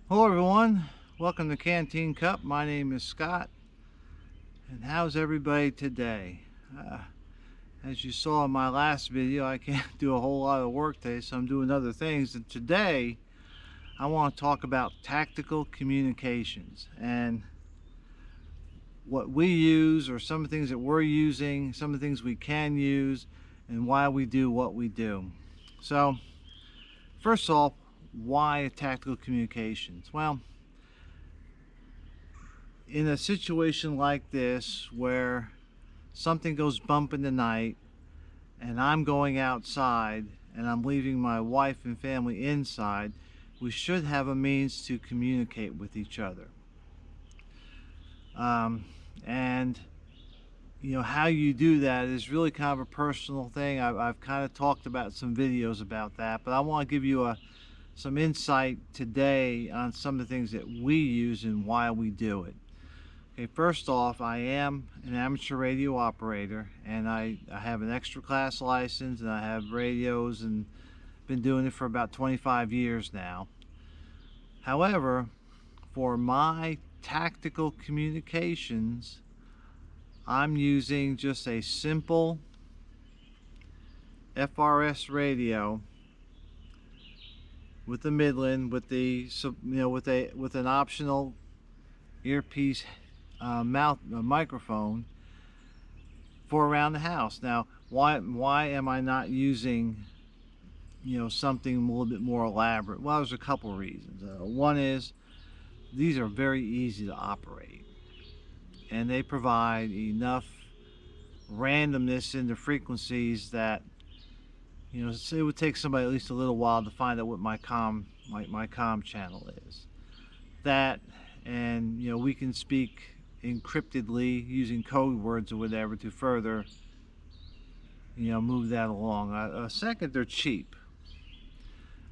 Hello everyone, welcome to Canteen Cup. My name is Scott, and how's everybody today? As you saw in my last video, I can't do a whole lot of work today, so I'm doing other things. And today, I want to talk about tactical communications and what we use, or some of the things that we're using, some of the things we can use, and why we do what we do. So, first off, why tactical communications? Well, in a situation like this where something goes bump in the night and I'm going outside and I'm leaving my wife and family inside, we should have a means to communicate with each other. And how you do that is really kind of a personal thing. I've kind of talked about some videos about that, but I want to give you some insight today on some of the things that we use and why we do it. Okay, first off, I am an amateur radio operator, and I have an extra class license, and I have radios, and been doing it for about 25 years now. However, for my tactical communications, I'm using just a simple FRS radio with the Midland, with the with an optional earpiece microphone for around the house. Now, why am I not using something a little bit more elaborate? Well, there's a couple of reasons. One is these are very easy to operate, and they provide enough randomness in the frequencies that it would take somebody at least a little while to find out what my comm channel is. That, and we can speak encryptedly using code words or whatever to further move that along. Second, they're cheap.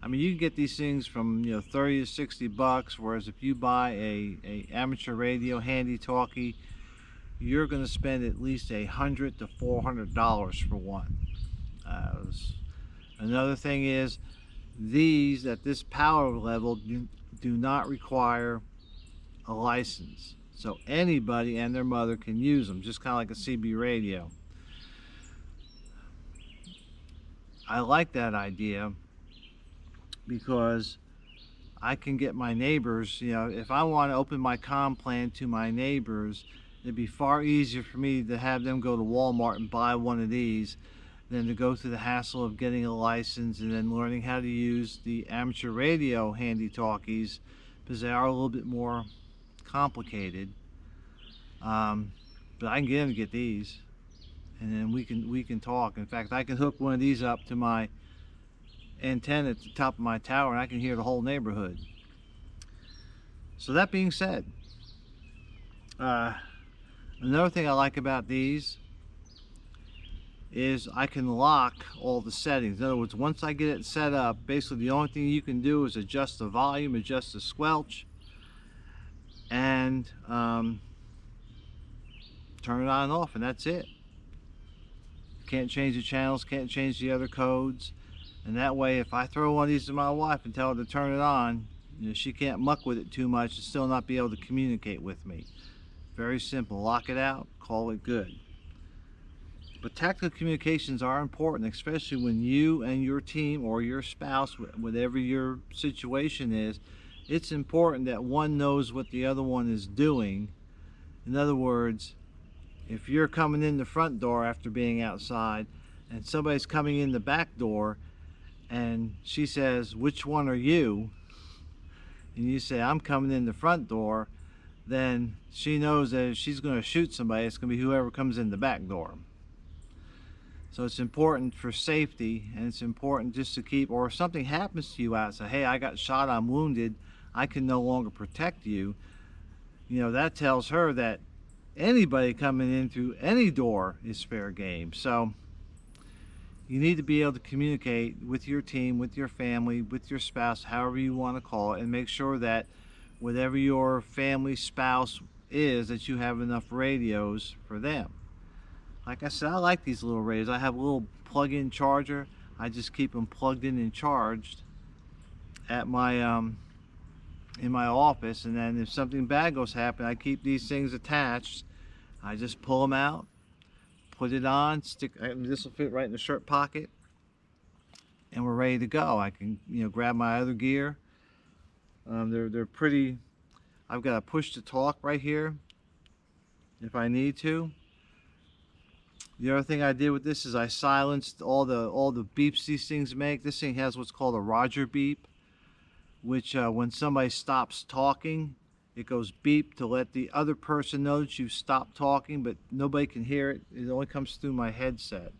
I mean, you can get these things from 30 to 60 bucks, whereas if you buy a amateur radio handy talkie, you're going to spend at least $100 to $400 for one. Another thing is, these at this power level do not require a license, so anybody and their mother can use them, just kind of like a CB radio. I like that idea because I can get my neighbors, if I want to open my comm plan to my neighbors, it'd be far easier for me to have them go to Walmart and buy one of these than to go through the hassle of getting a license and then learning how to use the amateur radio handy talkies, because they are a little bit more complicated. But I can get them to get these, and then we can talk. In fact, I can hook one of these up to my antenna at the top of my tower, and I can hear the whole neighborhood. So that being said, another thing I like about these is I can lock all the settings. In other words, once I get it set up, basically the only thing you can do is adjust the volume, adjust the squelch, and turn it on and off, and that's it. Can't change the channels, can't change the other codes, and that way if I throw one of these to my wife and tell her to turn it on, she can't muck with it too much and still not be able to communicate with me. Very simple. Lock it out, call it good. But tactical communications are important, especially when you and your team or your spouse, whatever your situation is, it's important that one knows what the other one is doing. In other words, if you're coming in the front door after being outside and somebody's coming in the back door and she says, "Which one are you?" and you say, "I'm coming in the front door," then she knows that if she's going to shoot somebody, it's going to be whoever comes in the back door. So it's important for safety, and it's important just to keep, or if something happens to you outside, hey, I got shot, I'm wounded, I can no longer protect you, that tells her that anybody coming in through any door is fair game. So you need to be able to communicate with your team, with your family, with your spouse, however you want to call it, and make sure that whatever your family spouse is, that you have enough radios for them. Like I said, I like these little radios. I have a little plug-in charger. I just keep them plugged in and charged at my in my office, and then if something bad goes happen, I keep these things attached. I just pull them out, put it on, this will fit right in the shirt pocket, and we're ready to go. I can, grab my other gear. They're pretty. I've got a push to talk right here if I need to. The other thing I did with this is I silenced all the beeps these things make. This thing has what's called a Roger beep, which when somebody stops talking, it goes beep to let the other person know that you've stopped talking, but nobody can hear it. It only comes through my headset.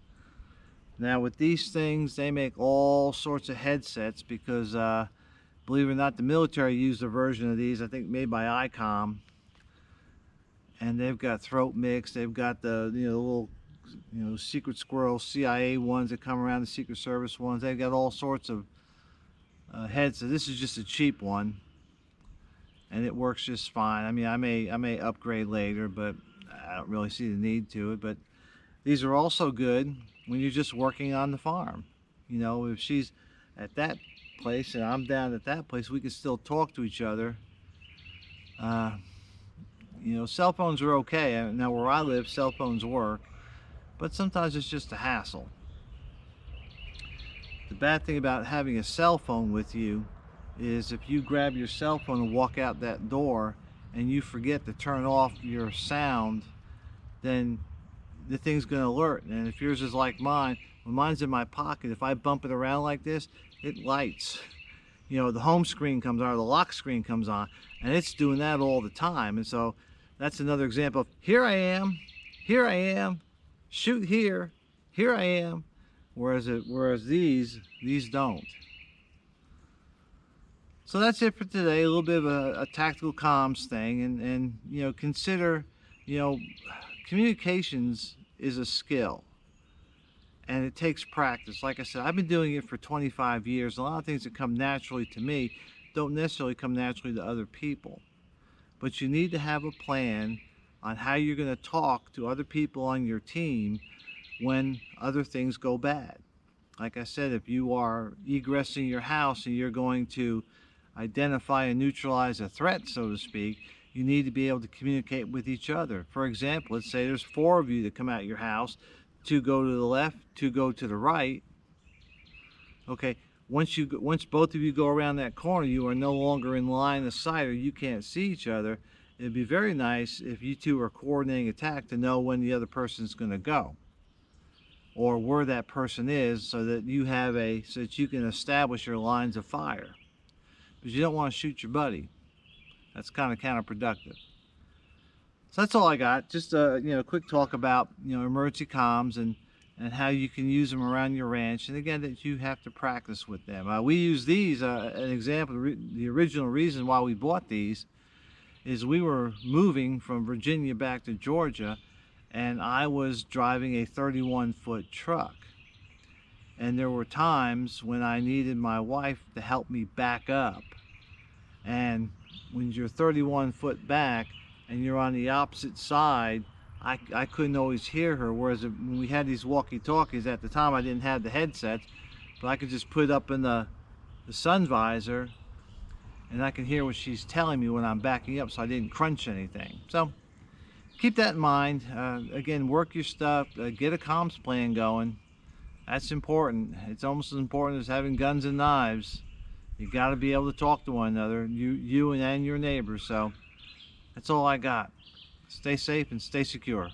Now with these things, they make all sorts of headsets because believe it or not, the military used a version of these, I think made by ICOM, and they've got throat mix. They've got the little secret squirrel CIA ones that come around, the Secret Service ones. They've got all sorts of headsets. This is just a cheap one, and it works just fine. I mean, I may upgrade later, but I don't really see the need to it. But these are also good when you're just working on the farm. If she's at that place and I'm down at that place, we can still talk to each other. Cell phones are okay. Now where I live, cell phones work, but sometimes it's just a hassle. The bad thing about having a cell phone with you is if you grab your cell phone and walk out that door and you forget to turn off your sound, then the thing's going to alert. And if yours is like mine, when mine's in my pocket, if I bump it around like this, it lights. The home screen comes on, or the lock screen comes on, and it's doing that all the time. And so that's another example of here I am, shoot here I am. Whereas these don't. So that's it for today. A little bit of a tactical comms thing, and consider, communications is a skill. And it takes practice. Like I said, I've been doing it for 25 years. A lot of things that come naturally to me don't necessarily come naturally to other people. But you need to have a plan on how you're going to talk to other people on your team when other things go bad. Like I said, if you are egressing your house and you're going to identify and neutralize a threat, so to speak, you need to be able to communicate with each other. For example, let's say there's 4 of you that come out your house. 2 go to the left, 2 go to the right. Okay, once both of you go around that corner, you are no longer in line of sight, or you can't see each other. It'd be very nice if you 2 are coordinating attack to know when the other person's going to go, or where that person is, so that you can establish your lines of fire. Because you don't want to shoot your buddy. That's kind of counterproductive. So that's all I got. Just a quick talk about emergency comms and how you can use them around your ranch. And again, that you have to practice with them. We use these. An example. The original reason why we bought these is we were moving from Virginia back to Georgia, and I was driving a 31-foot truck. And there were times when I needed my wife to help me back up. And when you're 31 foot back and you're on the opposite side, I couldn't always hear her. Whereas when we had these walkie-talkies, at the time I didn't have the headsets, but I could just put it up in the sun visor and I can hear what she's telling me when I'm backing up, so I didn't crunch anything. So keep that in mind. Again, work your stuff, get a comms plan going. That's important. It's almost as important as having guns and knives. You got to be able to talk to one another, you and your neighbors. So that's all I got. Stay safe and stay secure.